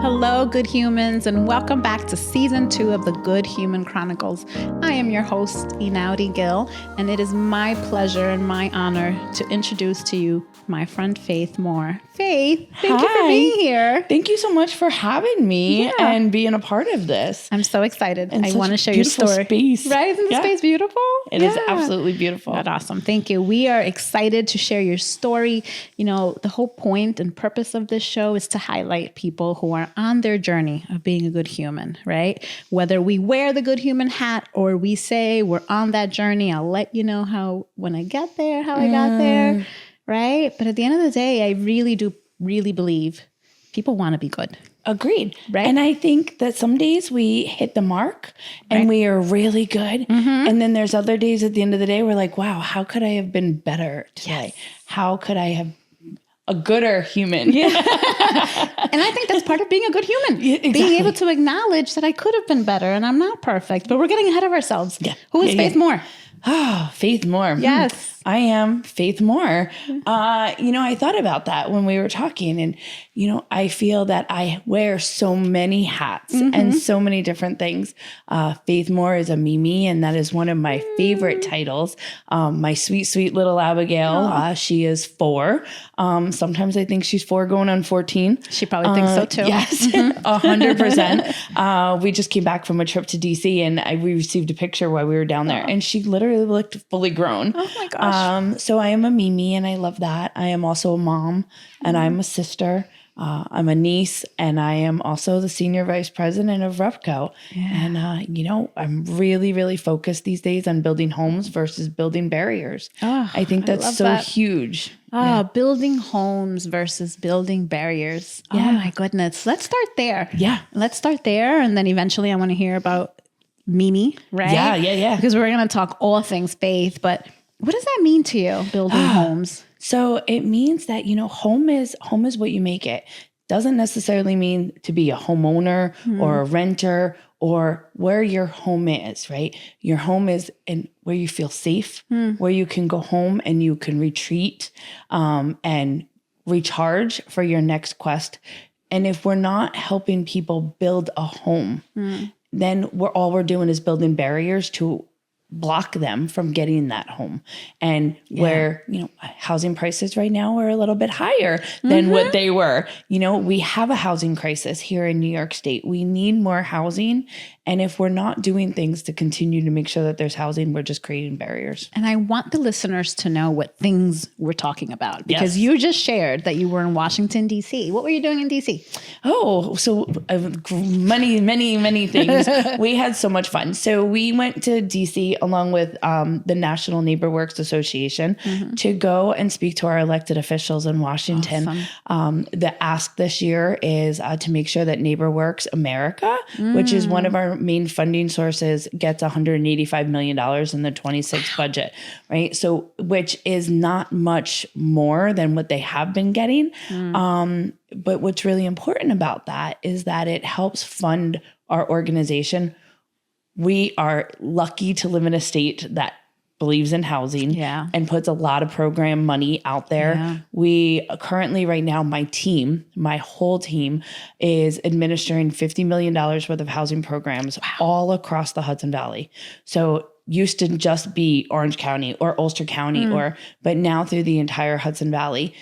Hello, good humans, and welcome back to Season 2 of the Good Human Chronicles. I am your host, Inaudi Gill, and it is my pleasure and my honor to introduce to you my friend Faith Moore. Faith, thank you for being here. Thank you so much for having me and being a part of this. I'm so excited. And I want to share your story. Space. Right? Isn't the space beautiful? It is absolutely beautiful. That's awesome. Thank you. We are excited to share your story. You know, the whole point and purpose of this show is to highlight people who are on their journey of being a good human, right? Whether we wear the good human hat or we say we're on that journey, I'll let you know how when I get there, how I got there, right? But at the end of the day, I really do believe people want to be good. Agreed. Right. And I think that some days we hit the mark and we are really good. And then there's other days at the end of the day, we're like, wow, how could I have been better today? Yes. How could I have a gooder human? Yeah. And I think that's part of being a good human. Yeah, exactly. Being able to acknowledge that I could have been better and I'm not perfect, but we're getting ahead of ourselves. Yeah. Who is Faith Moore? Oh, Faith Moore. Yes. I am Faith Moore. I thought about that when we were talking and, I feel that I wear so many hats and so many different things. Faith Moore is a Mimi, and that is one of my favorite titles. My sweet, sweet little Abigail, she is 4. Sometimes I think she's 4 going on 14. She probably thinks so too. Yes, 100%. We just came back from a trip to DC and we received a picture while we were down there and she literally looked fully grown. Oh my gosh. So I am a Mimi and I love that. I am also a mom and I'm a sister. I'm a niece and I am also the senior vice president of Repco. Yeah. And, I'm really, really focused these days on building homes versus building barriers. Oh, I think that's so huge. Building homes versus building barriers. Yeah. Oh my goodness. Let's start there. Yeah. Let's start there. And then eventually I want to hear about Mimi, right? Yeah. Because we're going to talk all things faith, but what does that mean to you, building homes? So it means that, home is what you make it. Doesn't necessarily mean to be a homeowner or a renter or where your home is, right? Your home is where you feel safe, where you can go home and you can retreat and recharge for your next quest. And if we're not helping people build a home, then all we're doing is building barriers to block them from getting that home. And where, housing prices right now are a little bit higher than what they were. We have a housing crisis here in New York State. We need more housing. And if we're not doing things to continue to make sure that there's housing, we're just creating barriers. And I want the listeners to know what things we're talking about because you just shared that you were in Washington, D.C. What were you doing in D.C.? Oh, so many, many, many things. We had so much fun. So we went to D.C. along with the National Neighbor Works Association to go and speak to our elected officials in Washington. Awesome. The ask this year is to make sure that Neighbor Works America, which is one of our main funding sources, gets $185 million in the 26 budget, right? So, which is not much more than what they have been getting. But what's really important about that is that it helps fund our organization. We are lucky to live in a state that believes in housing and puts a lot of program money out there. Yeah. We currently right now, my whole team is administering $50 million worth of housing programs all across the Hudson Valley. So used to just be Orange County or Ulster County, but now through the entire Hudson Valley.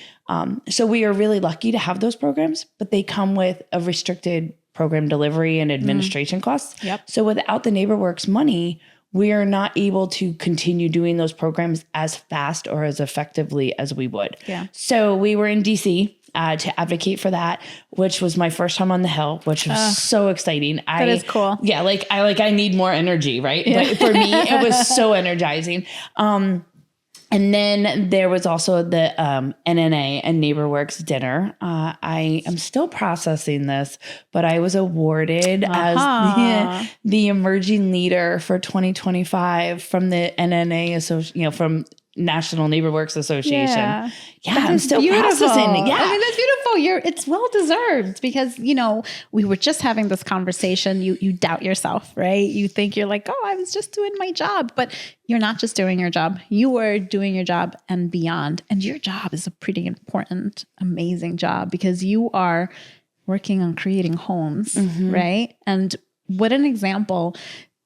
So we are really lucky to have those programs, but they come with a restricted program delivery and administration costs. Yep. So without the NeighborWorks money, we are not able to continue doing those programs as fast or as effectively as we would. Yeah. So we were in DC to advocate for that, which was my first time on the Hill, which was so exciting. That is cool. Yeah. I need more energy, right? Yeah. But for me, it was so energizing. And then there was also the NNA and NeighborWorks dinner. I am still processing this, but I was awarded as the emerging leader for 2025 from the NNA, from National Neighbor Works Association. Yeah. I'm still processing. Yeah. I mean, that's beautiful. It's well deserved because, we were just having this conversation. You doubt yourself, right? You think you're like, oh, I was just doing my job, but you're not just doing your job. You are doing your job and beyond. And your job is a pretty important, amazing job because you are working on creating homes, right? And what an example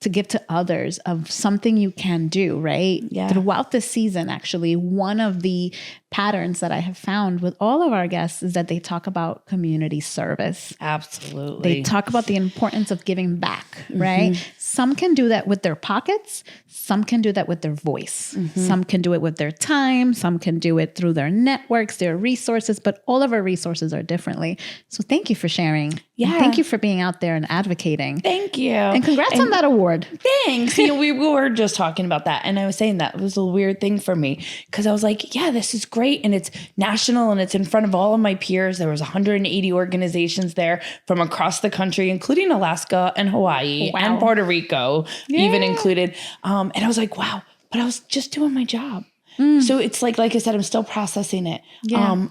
to give to others of something you can do, right? Yeah. Throughout the season, actually, one of the patterns that I have found with all of our guests is that they talk about community service. Absolutely. They talk about the importance of giving back, right? Some can do that with their pockets. Some can do that with their voice. Some can do it with their time. Some can do it through their networks, their resources, but all of our resources are differently. So thank you for sharing. Yeah. And thank you for being out there and advocating. Thank you. And congrats on that award. Thanks. We were just talking about that. And I was saying that was a weird thing for me because I was like, yeah, this is great. And it's national and it's in front of all of my peers. There was 180 organizations there from across the country, including Alaska and Hawaii and Puerto Rico, even included. And I was like, wow, but I was just doing my job. So it's like I said, I'm still processing it. Yeah.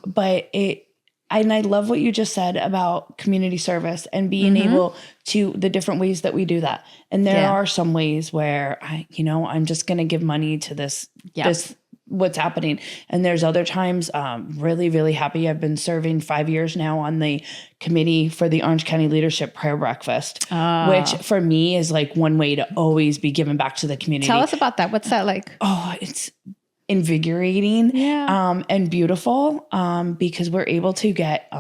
And I love what you just said about community service and being able to the different ways that we do that. And there are some ways where I'm just going to give money to this what's happening. And there's other times, really, really happy. I've been serving 5 years now on the committee for the Orange County Leadership Prayer Breakfast, which for me is like one way to always be giving back to the community. Tell us about that. What's that like? Oh, it's invigorating and beautiful because we're able to get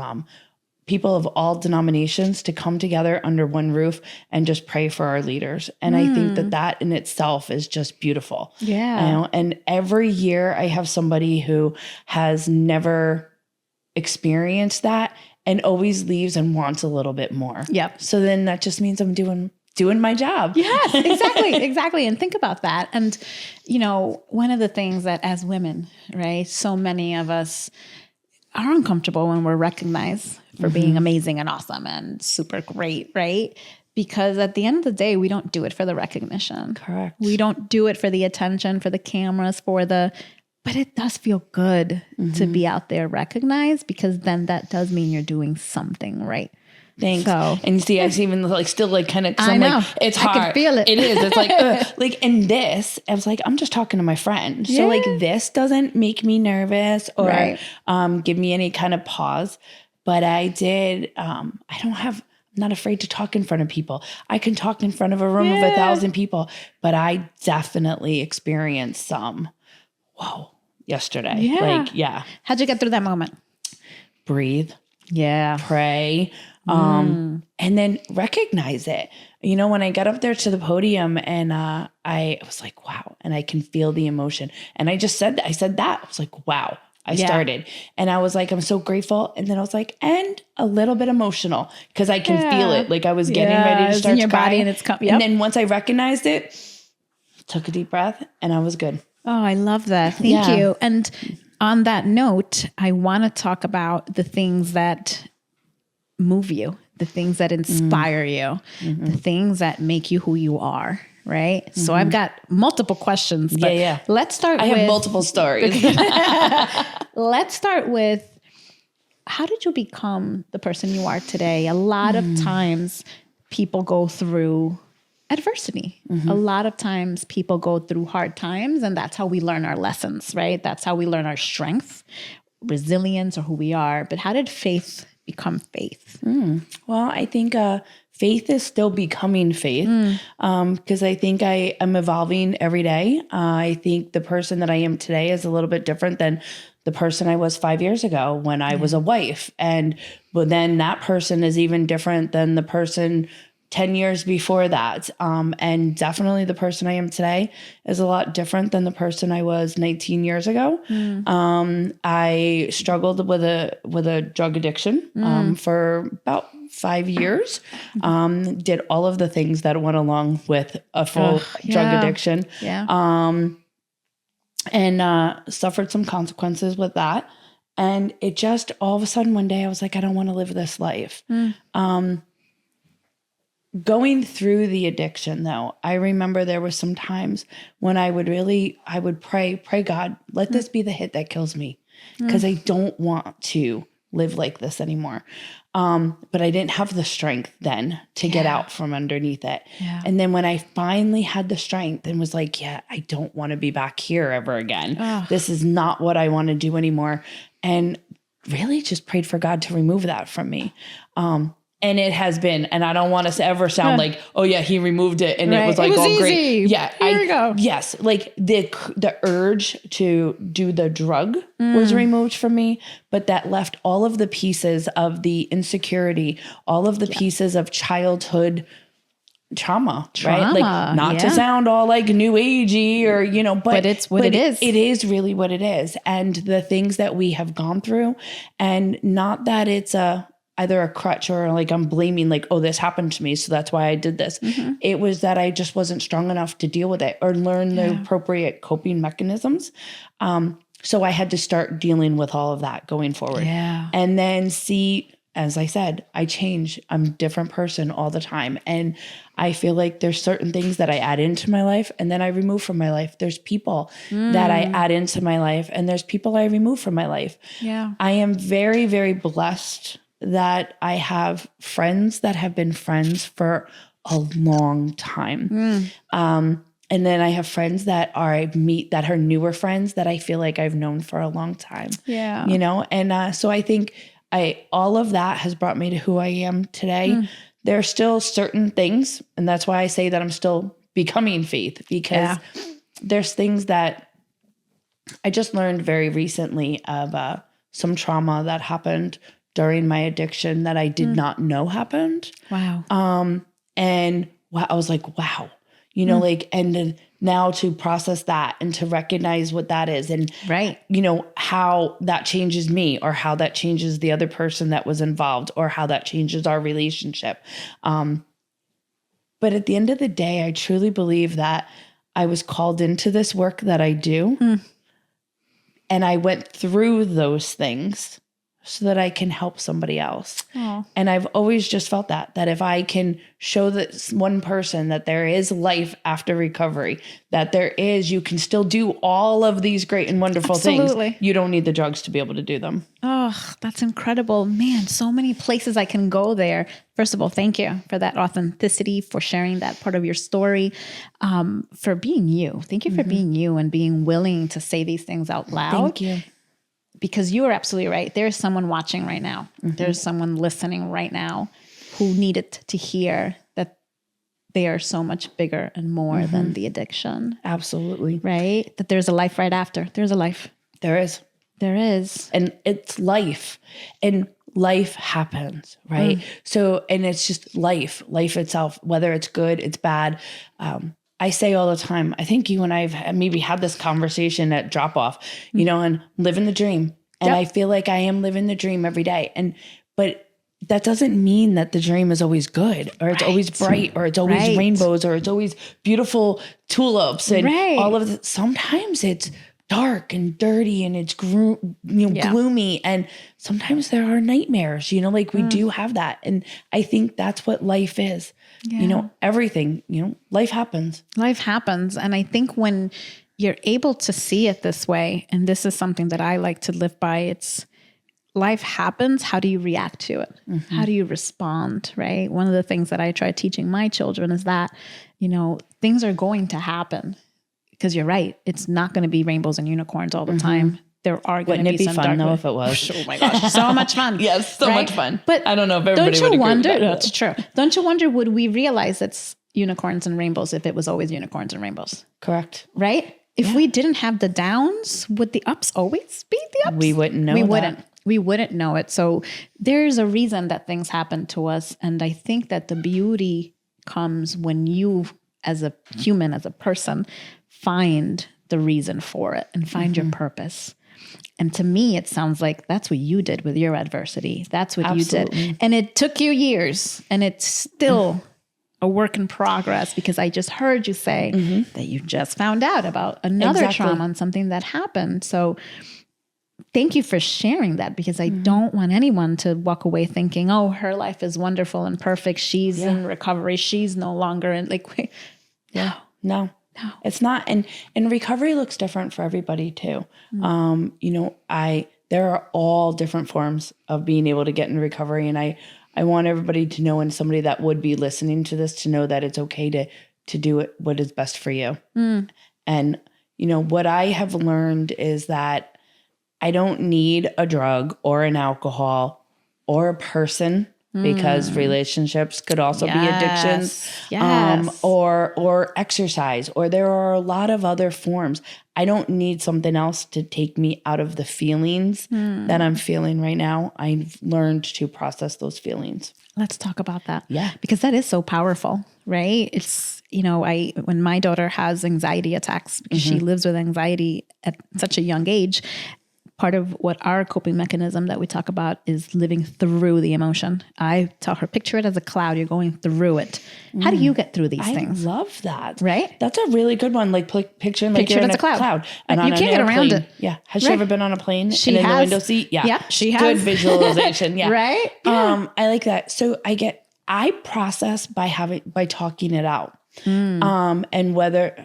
people of all denominations to come together under one roof and just pray for our leaders. And I think that in itself is just beautiful. Yeah. And every year I have somebody who has never experienced that and always leaves and wants a little bit more. Yep. So then that just means I'm doing my job. Yes, exactly. And think about that. And, one of the things that as women, right, so many of us are uncomfortable when we're recognized for being amazing and awesome and super great, right? Because at the end of the day, we don't do it for the recognition. Correct. We don't do it for the attention, for the cameras, but it does feel good to be out there recognized because then that does mean you're doing something right. Thanks. So, and you see, I even still kind of, I I'm know. like, it's hard. I can feel it. It is. It's like, in this, I was like, I'm just talking to my friend. So this doesn't make me nervous or give me any kind of pause. But I did, I'm not afraid to talk in front of people. I can talk in front of a room of 1,000 people, but I definitely experienced some, yesterday. Yeah. How'd you get through that moment? Breathe. Yeah. Pray. And then recognize it. When I got up there to the podium and I was like, wow. And I can feel the emotion. And I said that. I was like, wow. I started. And I was like, I'm so grateful. And then I was like, and a little bit emotional because I can feel it. Like I was getting ready to start in your to cry. body and it's coming. And then once I recognized it, took a deep breath and I was good. Oh, I love that. Thank you. And on that note, I want to talk about the things that move you, the things that inspire you, the things that make you who you are, right? So I've got multiple questions. But let's start with... I have multiple stories. Let's start with, how did you become the person you are today? A lot of times people go through adversity. A lot of times people go through hard times and that's how we learn our lessons, right? That's how we learn our strength, resilience, or who we are. But how did faith become faith? Well, I think faith is still becoming faith because I think I am evolving every day. I think the person that I am today is a little bit different than the person I was 5 years ago when I was a wife. But then that person is even different than the person 10 years before that. And definitely the person I am today is a lot different than the person I was 19 years ago. I struggled with a drug addiction for about 5 years. Did all of the things that went along with a full drug addiction. And suffered some consequences with that. And it just all of a sudden one day I was like, I don't want to live this life. going through the addiction though, I remember there were some times when I would pray, God, let this be the hit that kills me, because I don't want to live like this anymore. But I didn't have the strength then to get out from underneath it. Yeah. And then when I finally had the strength and was like, yeah, I don't want to be back here ever again. This is not what I want to do anymore. And really just prayed for God to remove that from me. And it has been, and I don't want to ever sound like, oh yeah, he removed it and it was like all easy. great. Yeah. Here we go. Yes. Like the urge to do the drug was removed from me, but that left all of the pieces of the insecurity, all of the pieces of childhood trauma, right? Like not to sound all like new agey or, but it's what it is. It is really what it is. And the things that we have gone through, and not that it's either a crutch or like I'm blaming like, oh, this happened to me, so that's why I did this. It was that I just wasn't strong enough to deal with it or learn the appropriate coping mechanisms. So I had to start dealing with all of that going forward. Yeah. And then see, as I said, I change. I'm a different person all the time. And I feel like there's certain things that I add into my life and then I remove from my life. There's people that I add into my life and there's people I remove from my life. Yeah. I am very, very blessed that I have friends that have been friends for a long time. And then I have friends that I meet that are newer friends that I feel like I've known for a long time. Yeah. And so I think all of that has brought me to who I am today. There are still certain things, and that's why I say that I'm still becoming faith, because there's things that I just learned very recently of some trauma that happened during my addiction that I did not know happened. Wow. And I was like, wow, like, and then now to process that and to recognize what that is and, how that changes me or how that changes the other person that was involved or how that changes our relationship. But at the end of the day, I truly believe that I was called into this work that I do. And I went through those things so that I can help somebody else. Aww. And I've always just felt that if I can show that one person that there is life after recovery, that you can still do all of these great and wonderful things. You don't need the drugs to be able to do them. Oh, that's incredible. Man, so many places I can go there. First of all, thank you for that authenticity, for sharing that part of your story, for being you. Thank you for being you and being willing to say these things out loud. Thank you. Because you are absolutely right. There's someone watching right now. There's someone listening right now who needed to hear that they are so much bigger and more than the addiction. Absolutely. Right? That there's a life right after. There's a life. There is. There is. And it's life. And life happens, right? So, and it's just life itself, whether it's good, it's bad. I say all the time, I think you and I have maybe had this conversation at drop off, and living the dream. And I feel like I am living the dream every day. But that doesn't mean that the dream is always good or it's always bright or it's always rainbows or it's always beautiful tulips and all of that. Sometimes it's dark and dirty and it's gloomy. And sometimes there are nightmares, like we do have that. And I think that's what life is. Everything, life happens. Life happens. And I think when you're able to see it this way, and this is something that I like to live by, it's life happens. How do you react to it? How do you respond? Right. One of the things that I try teaching my children is that, things are going to happen, because you're right. It's not going to be rainbows and unicorns all the time. There are going to be some fun dark though if it was. Oh my gosh, so much fun. Yes, so much fun. But I don't know if everybody don't you would wonder? agree with that, That's true. Don't you wonder? Would we realize it's unicorns and rainbows if it was always unicorns and rainbows? Correct. Right? If we didn't have the downs, would the ups always be the ups? We wouldn't know. We wouldn't know it. So there's a reason that things happen to us, and I think that the beauty comes when you, as a human, as a person, find the reason for it and find your purpose. And to me, it sounds like that's what you did with your adversity. That's what you did. And it took you years, and it's still a work in progress, because I just heard you say that you just found out about another trauma and something that happened. So thank you for sharing that, because I don't want anyone to walk away thinking, oh, her life is wonderful and perfect. She's in recovery. She's no longer in like, No, it's not. And recovery looks different for everybody too. There are all different forms of being able to get in recovery. And I want everybody to know, and somebody that would be listening to this, to know that it's okay to do it, what is best for you. And, what I have learned is that I don't need a drug or an alcohol or a person, because relationships could also be addictions, or exercise, or there are a lot of other forms. I don't need something else to take me out of the feelings that I'm feeling right now. I've learned to process those feelings. Let's talk about that. Yeah. Because that is so powerful, right? It's, when my daughter has anxiety attacks, because she lives with anxiety at such a young age, part of what our coping mechanism that we talk about is living through the emotion. I tell her, picture it as a cloud. You're going through it. How do you get through these things? I love that. Right? That's a really good one. Like picture you're in a cloud. And you can't get around it. Yeah. Has she ever been on a plane? She and in has. the window seat? Yeah. Yeah, she has. Good visualization. Yeah. Right? Yeah. I like that. So I process by talking it out. And whether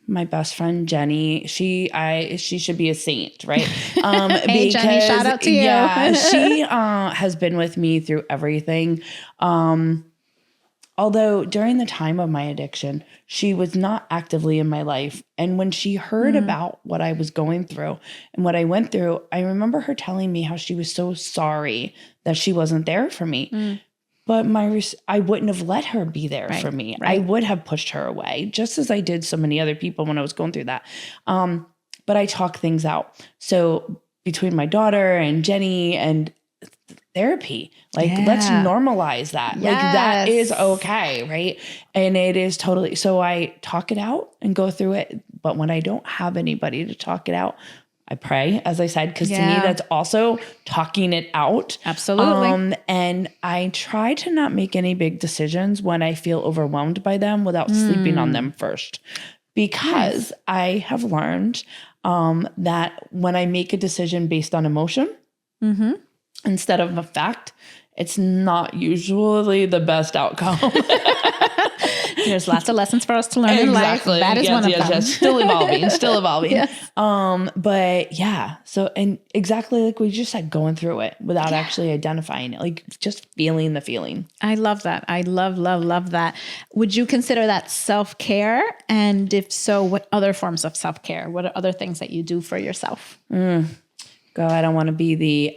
my best friend Jenny, she should be a saint, right? Hey, Jenny, shout out to you. Yeah, she has been with me through everything. Although during the time of my addiction, she was not actively in my life. And when she heard about what I was going through and what I went through, I remember her telling me how she was so sorry that she wasn't there for me. But I wouldn't have let her be there for me. Right. I would have pushed her away, just as I did so many other people when I was going through that. But I talk things out. So between my daughter and Jenny and therapy, let's normalize that. Yes. That is okay, right? And it is totally. So I talk it out and go through it. But when I don't have anybody to talk it out, I pray, as I said, because to me, that's also talking it out. Absolutely. And I try to not make any big decisions when I feel overwhelmed by them without sleeping on them first. Because I have learned that when I make a decision based on emotion instead of a fact, it's not usually the best outcome. There's lots of lessons for us to learn in life. That is one of them. Yes. Still evolving. Yes. But yeah. So, and exactly like we just said, going through it without actually identifying it, like just feeling the feeling. I love that. I love that. Would you consider that self-care? And if so, what other forms of self-care? What are other things that you do for yourself? God, I don't want to be the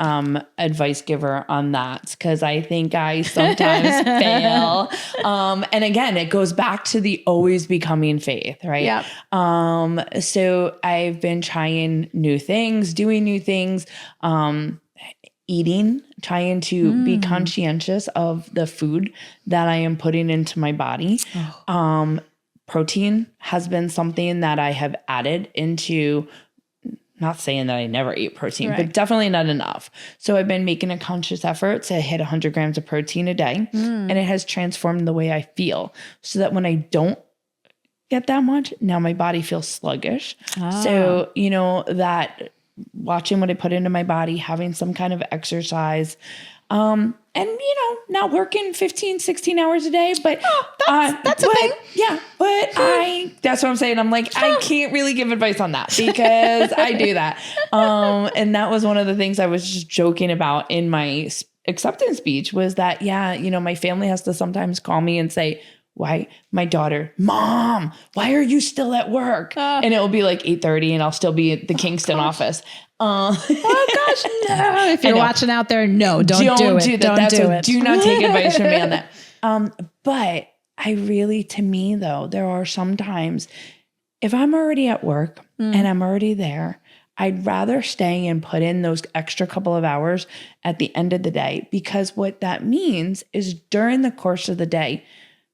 advice giver on that, because I think I sometimes fail. And again, it goes back to the always becoming faith, right? Yep. So I've been trying new things, doing new things, eating, trying to be conscientious of the food that I am putting into my body. Protein has been something that I have added into. Not saying that I never ate protein, but definitely not enough. So I've been making a conscious effort to hit 100 grams of protein a day. And it has transformed the way I feel, so that when I don't get that much, now my body feels sluggish. So, that watching what I put into my body, having some kind of exercise, and, not working 15, 16 hours a day, but that's a thing. Yeah. But that's what I'm saying. I'm like, I can't really give advice on that, because I do that. And that was one of the things I was just joking about in my acceptance speech, was that, my family has to sometimes call me and say, why, my daughter, Mom, why are you still at work? And it will be like 8:30 and I'll still be at the Kingston office. Oh gosh, no. If you're watching out there, no, don't do it. Don't do it. Do not take advice from me on that. But to me though, there are some times if I'm already at work and I'm already there, I'd rather stay and put in those extra couple of hours at the end of the day, because what that means is during the course of the day,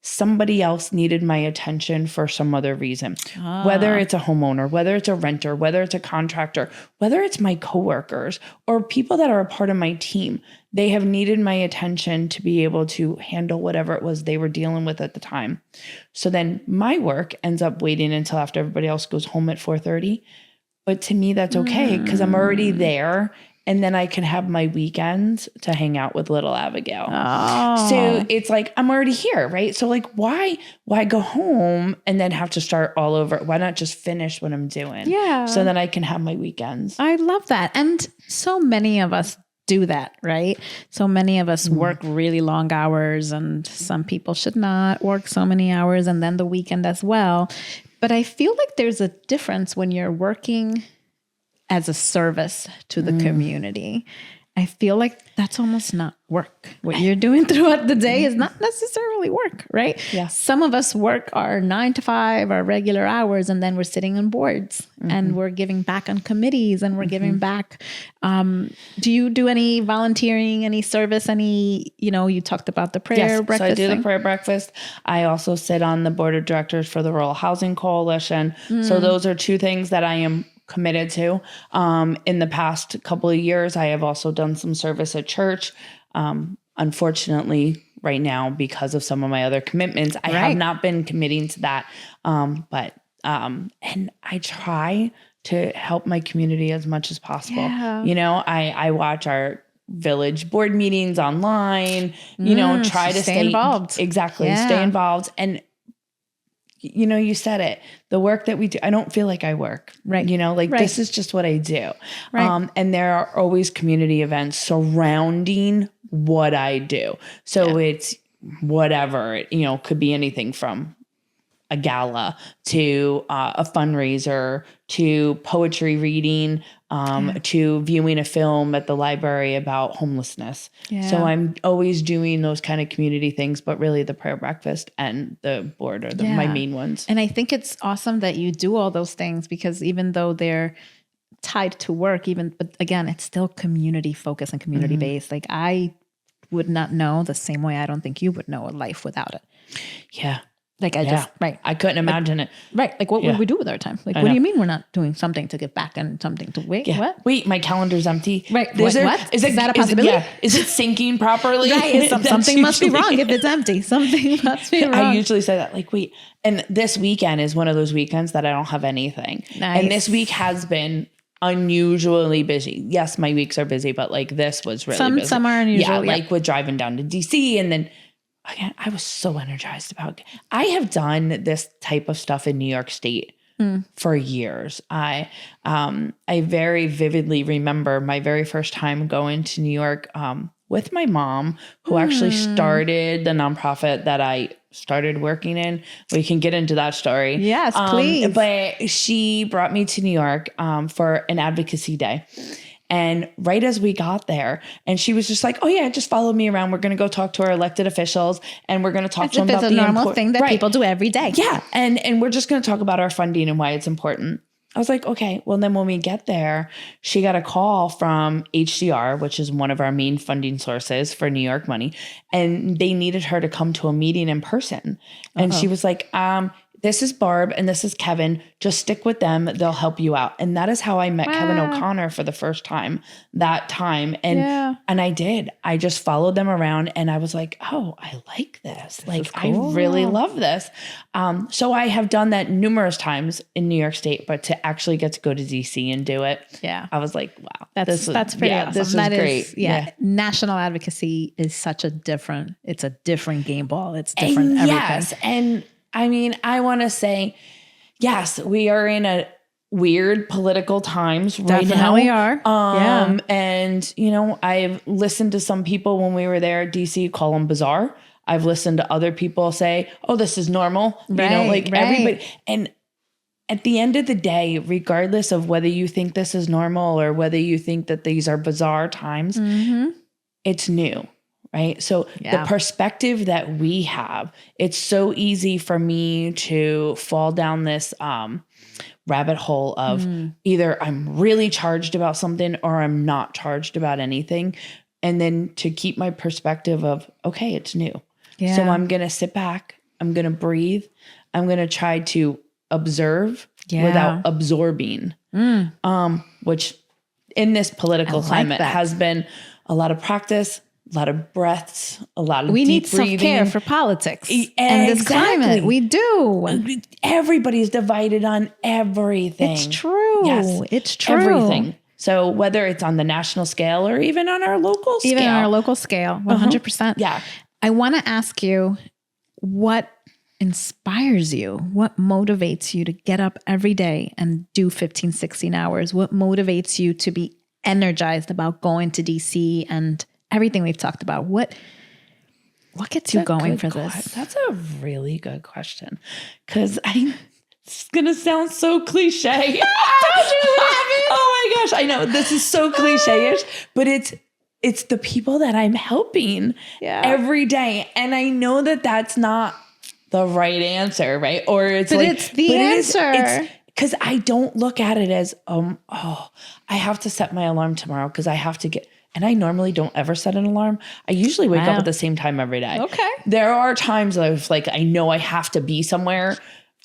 somebody else needed my attention for some other reason, whether it's a homeowner, whether it's a renter, whether it's a contractor, whether it's my coworkers or people that are a part of my team. They have needed my attention to be able to handle whatever it was they were dealing with at the time. So then my work ends up waiting until after everybody else goes home at 4:30. But to me, that's okay because I'm already there. And then I can have my weekends to hang out with little Abigail. Oh. So it's like, I'm already here, right? So like, why go home and then have to start all over? Why not just finish what I'm doing? Yeah. So then I can have my weekends. I love that. And so many of us do that, right? So many of us work really long hours, and some people should not work so many hours and then the weekend as well. But I feel like there's a difference when you're working as a service to the community. I feel like that's almost not work. What you're doing throughout the day is not necessarily work, right? Yeah. Some of us work our 9 to 5, our regular hours, and then we're sitting on boards and we're giving back on committees and we're giving back. Do you do any volunteering, any service, any, you talked about the prayer breakfast? So I do thing. the prayer breakfast. I also sit on the board of directors for the Rural Housing Coalition. So those are two things that I am committed to. In the past couple of years, I have also done some service at church. Unfortunately, right now, because of some of my other commitments, I have not been committing to that. And I try to help my community as much as possible. Yeah. I watch our village board meetings online, try to stay involved. Exactly. Yeah. Stay involved. And you said it, the work that we do, I don't feel like I work, Right. This is just what I do. Right. And there are always community events surrounding what I do. So it's whatever, could be anything from a gala to a fundraiser to poetry reading, to viewing a film at the library about homelessness. Yeah. So I'm always doing those kind of community things, but really the prayer breakfast and the board are my main ones. And I think it's awesome that you do all those things, because even though they're tied to work, but again, it's still community focused and community based. Like I would not know the same way I don't think you would know a life without it. Yeah. Like I couldn't imagine it. Right. Like what would we do with our time? Like, what do you mean we're not doing something to give back and something to wait? Yeah. What? Wait, my calendar's empty. Right. What? Is that a possibility? Is it syncing properly? Right. Something must be wrong if it's empty. Something must be wrong. I usually say that, like, wait. And this weekend is one of those weekends that I don't have anything. Nice. And this week has been unusually busy. Yes, my weeks are busy, but like this was really busy. Some are unusual. Yeah, like with driving down to DC, and then again, I was so energized about it. I have done this type of stuff in New York State for years. I very vividly remember my very first time going to New York with my mom, who actually started the nonprofit that I started working in. We can get into that story. Yes, please. But she brought me to New York for an advocacy day. And right as we got there, and she was just like, oh yeah, just follow me around. We're going to go talk to our elected officials, and we're going to talk to them about the normal thing that people do every day. Yeah. And we're just going to talk about our funding and why it's important. I was like, okay, well then when we get there, she got a call from HCR, which is one of our main funding sources for New York money. And they needed her to come to a meeting in person. And she was like, this is Barb and this is Kevin. Just stick with them. They'll help you out. And that is how I met Kevin O'Connor for the first time that time. And I did. I just followed them around and I was like, oh, I like this. Like, cool. I really love this. So I have done that numerous times in New York State, but to actually get to go to DC and do it. Yeah. I was like, wow. That's pretty awesome. This is great. National advocacy is such a different game ball. It's different everything. Yes. And I mean, I want to say, yes, we are in a weird political times right now. Definitely are. And, I've listened to some people when we were there at DC call them bizarre. I've listened to other people say, oh, this is normal. Everybody. And at the end of the day, regardless of whether you think this is normal or whether you think that these are bizarre times, it's new. Right. So the perspective that we have, it's so easy for me to fall down this rabbit hole of either I'm really charged about something or I'm not charged about anything. And then to keep my perspective of, okay, it's new. Yeah. So I'm going to sit back. I'm going to breathe. I'm going to try to observe without absorbing, which in this political climate has been a lot of practice, a lot of breaths, a lot of We need deep breathing. self-care for politics and this climate. We do. Everybody's divided on everything. It's true. Yes. It's true. Everything. So whether it's on the national scale or even on our local scale. Even on our local scale, 100%. Yeah. I want to ask you, what inspires you? What motivates you to get up every day and do 15, 16 hours? What motivates you to be energized about going to DC and everything we've talked about? What gets you going for this? That's a really good question. Because it's going to sound so cliche. Oh my gosh. I know this is so cliche-ish, but it's the people that I'm helping every day. And I know that that's not the right answer, right? Or it's it's the answer. Because I don't look at it as, I have to set my alarm tomorrow because I have to get, and I normally don't ever set an alarm. I usually wake up at the same time every day. Okay. There are times of I know I have to be somewhere.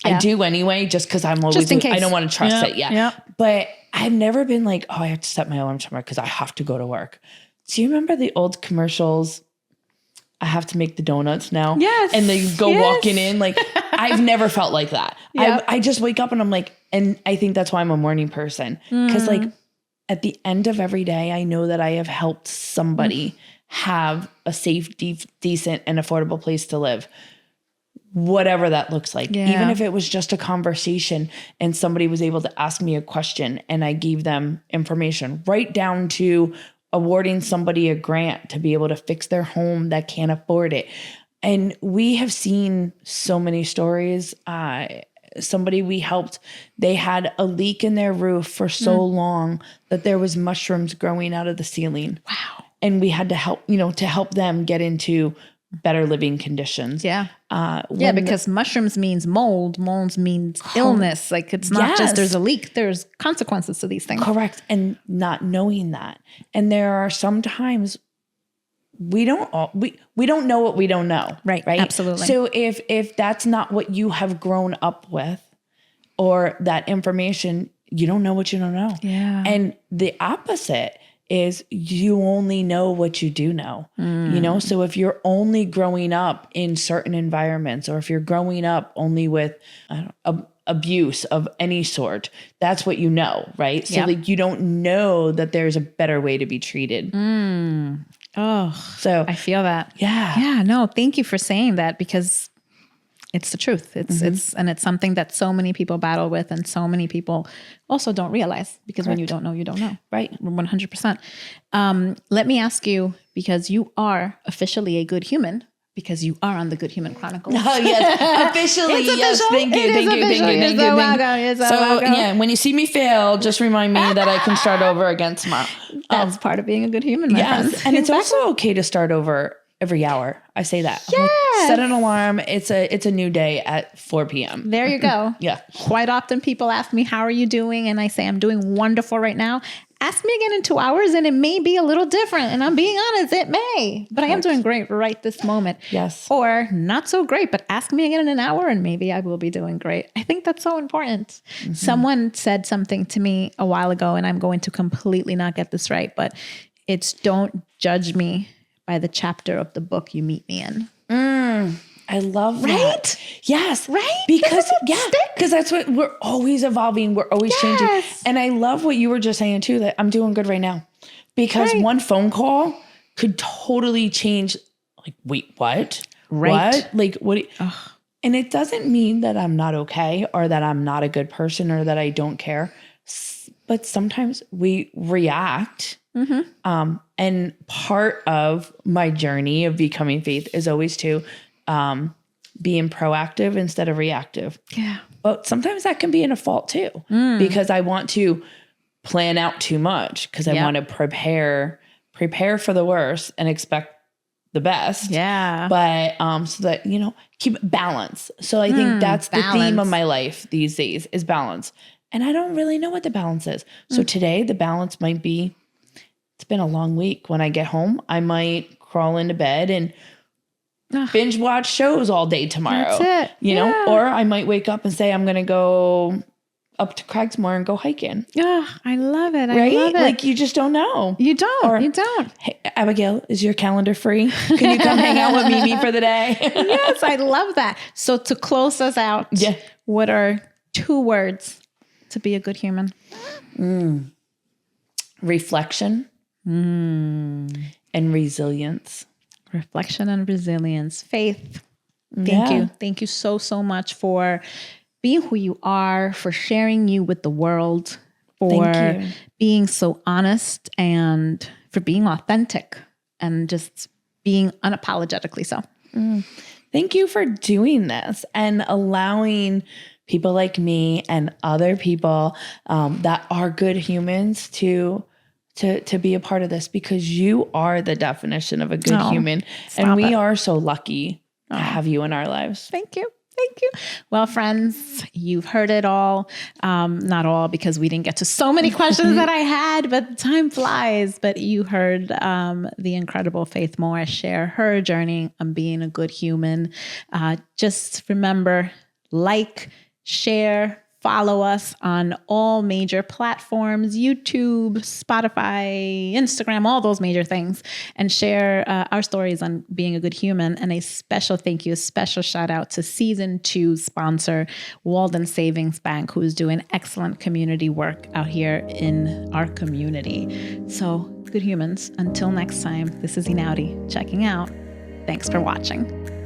Yeah. I do anyway, just because I'm always, just in case. I don't want to trust it. Yeah. Yep. But I've never been I have to set my alarm tomorrow because I have to go to work. Do you remember the old commercials? I have to make the donuts now. Yes. And they go walking in. I've never felt like that. Yep. I just wake up and I'm and I think that's why I'm a morning person. Because at the end of every day, I know that I have helped somebody have a safe, decent, and affordable place to live. Whatever that looks like. Yeah. Even if it was just a conversation and somebody was able to ask me a question and I gave them information, right down to awarding somebody a grant to be able to fix their home that can't afford it. And we have seen so many stories. Somebody we helped, they had a leak in their roof for so long that there was mushrooms growing out of the ceiling. Wow. And we had to help, to help them get into better living conditions. Yeah. Because mushrooms means mold. Molds means illness. It's not just there's a leak. There's consequences to these things. Correct. And not knowing that. And there are some times we don't know what we don't know. Right. Absolutely. So if that's not what you have grown up with or that information, you don't know what you don't know. Yeah. And the opposite is you only know what you do know, So if you're only growing up in certain environments, or if you're growing up only with abuse of any sort, that's what you know, right? So you don't know that there's a better way to be treated. Oh, so I feel that. Yeah. Yeah. No, thank you for saying that, because it's the truth. It's something that so many people battle with, and so many people also don't realize, because when you don't know, you don't know. Right. 100%. Let me ask you, because you are officially a good human, because you are on the Good Human Chronicles. Oh, yes. Officially. Yes. Thank you. So, when you see me fail, just remind me that I can start over again tomorrow. That's part of being a good human, my friend. And it's also okay to start over every hour. I say that. Yes. Set an alarm. It's a new day at 4 p.m. There you go. Yeah. Quite often people ask me, how are you doing? And I say, I'm doing wonderful right now. Ask me again in 2 hours and it may be a little different. And I'm being honest, it may. But I am doing great right this moment. Yes. Or not so great, but ask me again in an hour and maybe I will be doing great. I think that's so important. Mm-hmm. Someone said something to me a while ago, and I'm going to completely not get this right, but it's, don't judge me by the chapter of the book you meet me in. I love that. Right? Yes. Right? Because that's what we're always evolving. We're always changing. And I love what you were just saying too, that I'm doing good right now, because one phone call could totally change. Wait, what? Right. What? And it doesn't mean that I'm not okay, or that I'm not a good person, or that I don't care. But sometimes we react. Mm-hmm. And part of my journey of becoming faith is always to being proactive instead of reactive. Yeah. But sometimes that can be a fault too, because I want to plan out too much, because I want to prepare for the worst and expect the best. Yeah. But so that, keep balance. So I think that's the theme of my life these days, is balance. And I don't really know what the balance is. So today the balance might be, it's been a long week. When I get home, I might crawl into bed and binge watch shows all day tomorrow. That's it. Or I might wake up and say, I'm going to go up to Cragsmore and go hiking. Oh, I love it. Right? I love it. Like you just don't know. You don't. Or, you don't. Hey, Abigail, is your calendar free? Can you come hang out with Mimi for the day? Yes, I love that. So to close us out, what are 2 words to be a good human? Reflection and resilience. Reflection and resilience. Faith. Thank you. Thank you so, so much for being who you are, for sharing you with the world, for being so honest, and for being authentic and just being unapologetically so. Thank you for doing this and allowing people like me and other people that are good humans to be a part of this, because you are the definition of a good human. And we are so lucky to have you in our lives. Thank you. Thank you. Well, friends, you've heard it all. Not all, because we didn't get to so many questions that I had, but time flies. But you heard the incredible Faith Morris share her journey on being a good human. Just remember, like, share, follow us on all major platforms, YouTube, Spotify, Instagram, all those major things, and share our stories on being a good human. And a special thank you, a special shout out to season 2 sponsor, Walden Savings Bank, who is doing excellent community work out here in our community. So good humans, until next time, this is Inaudi checking out. Thanks for watching.